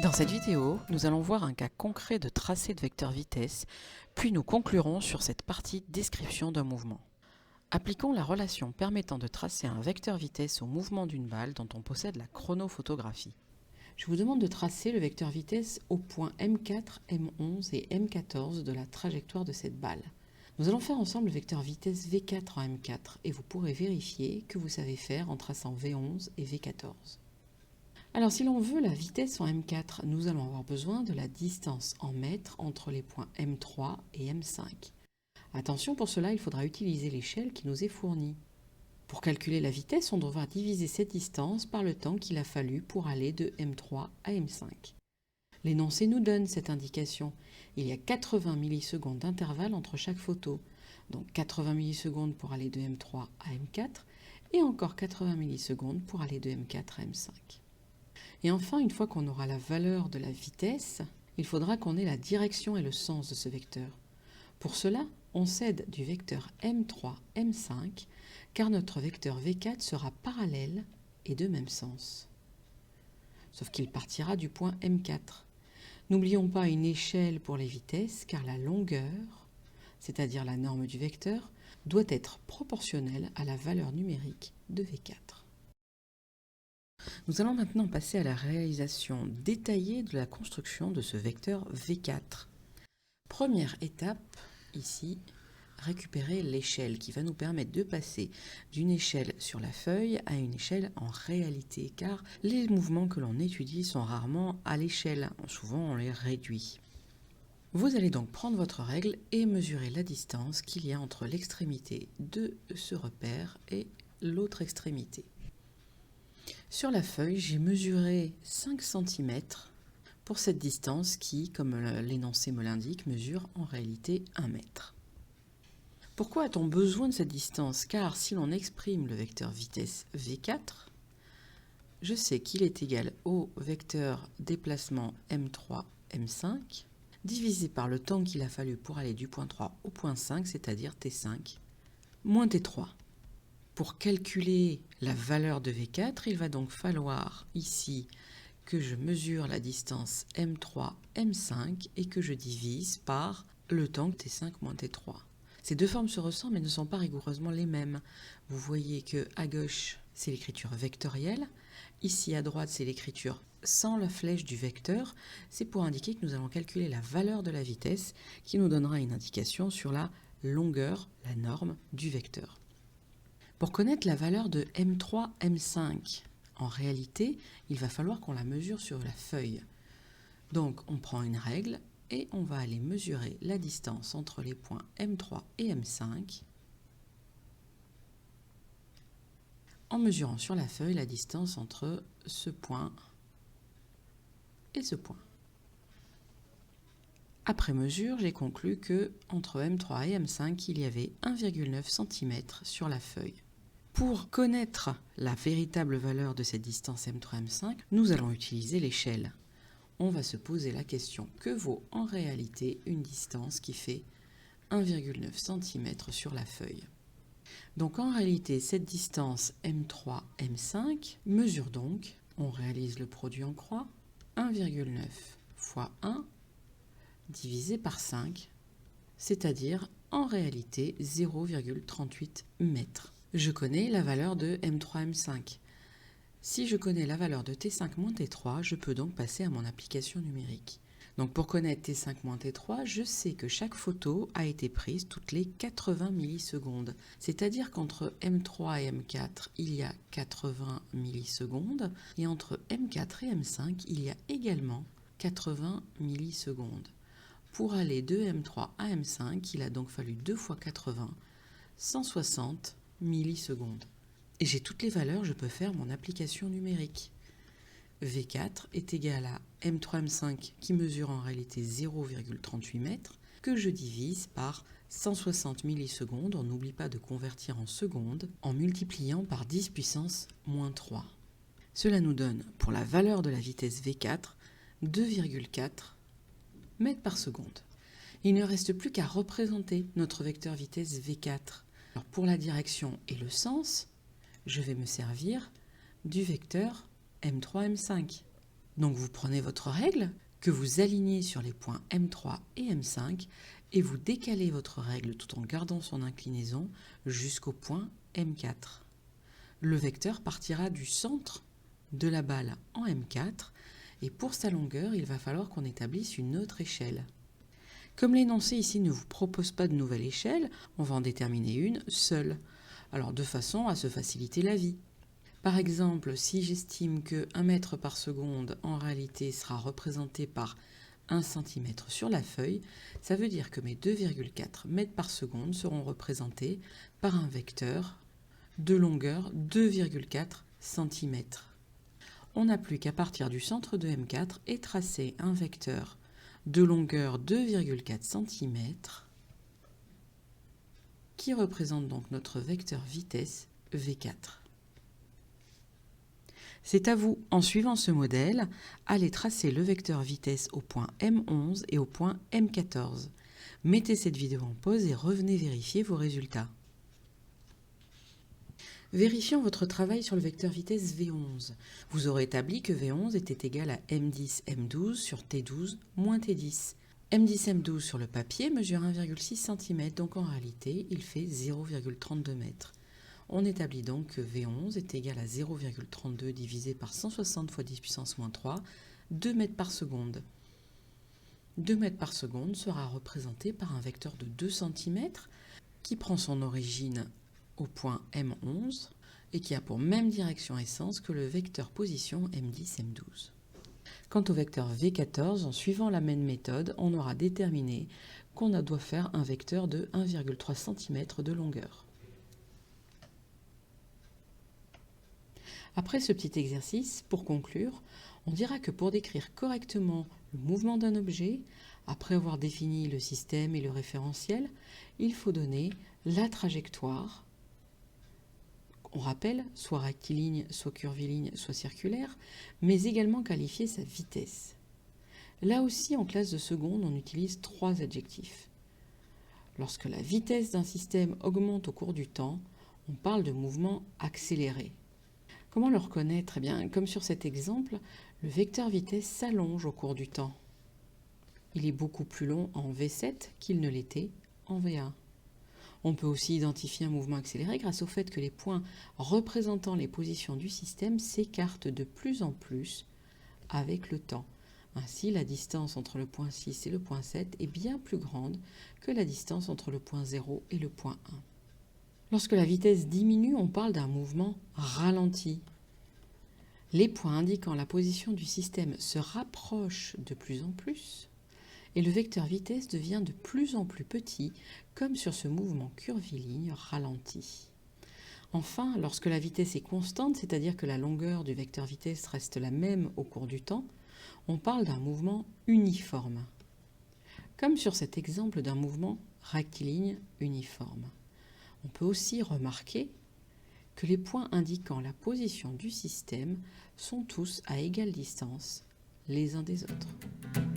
Dans cette vidéo, nous allons voir un cas concret de tracé de vecteur vitesse, puis nous conclurons sur cette partie description d'un mouvement. Appliquons la relation permettant de tracer un vecteur vitesse au mouvement d'une balle dont on possède la chronophotographie. Je vous demande de tracer le vecteur vitesse au point M4, M11 et M14 de la trajectoire de cette balle. Nous allons faire ensemble le vecteur vitesse V4 en M4 et vous pourrez vérifier que vous savez faire en traçant V11 et V14. Alors si l'on veut la vitesse en M4, nous allons avoir besoin de la distance en mètres entre les points M3 et M5. Attention, pour cela, il faudra utiliser l'échelle qui nous est fournie. Pour calculer la vitesse, on devra diviser cette distance par le temps qu'il a fallu pour aller de M3 à M5. L'énoncé nous donne cette indication. Il y a 80 millisecondes d'intervalle entre chaque photo. Donc 80 millisecondes pour aller de M3 à M4 et encore 80 millisecondes pour aller de M4 à M5. Et enfin, une fois qu'on aura la valeur de la vitesse, il faudra qu'on ait la direction et le sens de ce vecteur. Pour cela, on cède du vecteur M3, M5, car notre vecteur V4 sera parallèle et de même sens. Sauf qu'il partira du point M4. N'oublions pas une échelle pour les vitesses, car la longueur, c'est-à-dire la norme du vecteur, doit être proportionnelle à la valeur numérique de V4. Nous allons maintenant passer à la réalisation détaillée de la construction de ce vecteur V4. Première étape, ici, récupérer l'échelle qui va nous permettre de passer d'une échelle sur la feuille à une échelle en réalité, car les mouvements que l'on étudie sont rarement à l'échelle, souvent on les réduit. Vous allez donc prendre votre règle et mesurer la distance qu'il y a entre l'extrémité de ce repère et l'autre extrémité. Sur la feuille, j'ai mesuré 5 cm pour cette distance qui, comme l'énoncé me l'indique, mesure en réalité 1 mètre. Pourquoi a-t-on besoin de cette distance? Car si l'on exprime le vecteur vitesse V4, je sais qu'il est égal au vecteur déplacement M3, M5, divisé par le temps qu'il a fallu pour aller du point 3 au point 5, c'est-à-dire T5, moins T3. Pour calculer la valeur de V4, il va donc falloir ici que je mesure la distance M3, M5 et que je divise par le temps T5 moins T3. Ces deux formes se ressemblent mais ne sont pas rigoureusement les mêmes. Vous voyez que à gauche, c'est l'écriture vectorielle. Ici à droite, c'est l'écriture sans la flèche du vecteur. C'est pour indiquer que nous allons calculer la valeur de la vitesse qui nous donnera une indication sur la longueur, la norme du vecteur. Pour connaître la valeur de M3, M5, en réalité, il va falloir qu'on la mesure sur la feuille. Donc, on prend une règle et on va aller mesurer la distance entre les points M3 et M5 en mesurant sur la feuille la distance entre ce point et ce point. Après mesure, j'ai conclu que entre M3 et M5, il y avait 1,9 cm sur la feuille. Pour connaître la véritable valeur de cette distance M3-M5, nous allons utiliser l'échelle. On va se poser la question, que vaut en réalité une distance qui fait 1,9 cm sur la feuille? Donc en réalité, cette distance M3-M5 mesure donc, on réalise le produit en croix, 1,9 fois 1 divisé par 5, c'est-à-dire en réalité 0,38 mètres. Je connais la valeur de M3, M5. Si je connais la valeur de T5 moins T3, je peux donc passer à mon application numérique. Donc pour connaître T5 moins T3, je sais que chaque photo a été prise toutes les 80 millisecondes. C'est-à-dire qu'entre M3 et M4, il y a 80 millisecondes. Et entre M4 et M5, il y a également 80 millisecondes. Pour aller de M3 à M5, il a donc fallu 2 fois 80, 160 millisecondes. Et j'ai toutes les valeurs, je peux faire mon application numérique. V4 est égal à M3, M5 qui mesure en réalité 0,38 mètres, que je divise par 160 millisecondes, on n'oublie pas de convertir en secondes, en multipliant par 10 puissance moins 3. Cela nous donne, pour la valeur de la vitesse V4, 2,4 mètres par seconde. Il ne reste plus qu'à représenter notre vecteur vitesse V4. Alors pour la direction et le sens, je vais me servir du vecteur M3, M5. Donc vous prenez votre règle, que vous alignez sur les points M3 et M5, et vous décalez votre règle tout en gardant son inclinaison jusqu'au point M4. Le vecteur partira du centre de la balle en M4, et pour sa longueur, il va falloir qu'on établisse une autre échelle. Comme l'énoncé ici ne vous propose pas de nouvelle échelle, on va en déterminer une seule, alors de façon à se faciliter la vie. Par exemple, si j'estime que 1 mètre par seconde en réalité sera représenté par 1 cm sur la feuille, ça veut dire que mes 2,4 mètres par seconde seront représentés par un vecteur de longueur 2,4 cm. On n'a plus qu'à partir du centre de M4 et tracer un vecteur de longueur 2,4 cm qui représente donc notre vecteur vitesse V4. C'est à vous, en suivant ce modèle, aller tracer le vecteur vitesse au point M11 et au point M14. Mettez cette vidéo en pause et revenez vérifier vos résultats. Vérifions votre travail sur le vecteur vitesse V11. Vous aurez établi que V11 était égal à M10, M12 sur T12 moins T10. M10, M12 sur le papier mesure 1,6 cm, donc en réalité, il fait 0,32 m. On établit donc que V11 est égal à 0,32 divisé par 160 fois 10 puissance moins 3, 2 mètres par seconde. 2 mètres par seconde sera représenté par un vecteur de 2 cm qui prend son origine au point M11 et qui a pour même direction et sens que le vecteur position M10, M12. Quant au vecteur V14, en suivant la même méthode, on aura déterminé qu'on doit faire un vecteur de 1,3 cm de longueur. Après ce petit exercice, pour conclure, on dira que pour décrire correctement le mouvement d'un objet, après avoir défini le système et le référentiel, il faut donner la trajectoire. On rappelle, soit rectiligne, soit curviligne, soit circulaire, mais également qualifier sa vitesse. Là aussi, en classe de seconde, on utilise 3 adjectifs. Lorsque la vitesse d'un système augmente au cours du temps, on parle de mouvement accéléré. Comment le reconnaître? Eh bien, comme sur cet exemple, le vecteur vitesse s'allonge au cours du temps. Il est beaucoup plus long en V7 qu'il ne l'était en V1. On peut aussi identifier un mouvement accéléré grâce au fait que les points représentant les positions du système s'écartent de plus en plus avec le temps. Ainsi, la distance entre le point 6 et le point 7 est bien plus grande que la distance entre le point 0 et le point 1. Lorsque la vitesse diminue, on parle d'un mouvement ralenti. Les points indiquant la position du système se rapprochent de plus en plus et le vecteur vitesse devient de plus en plus petit, comme sur ce mouvement curviligne ralenti. Enfin, lorsque la vitesse est constante, c'est-à-dire que la longueur du vecteur vitesse reste la même au cours du temps, on parle d'un mouvement uniforme, comme sur cet exemple d'un mouvement rectiligne uniforme. On peut aussi remarquer que les points indiquant la position du système sont tous à égale distance les uns des autres.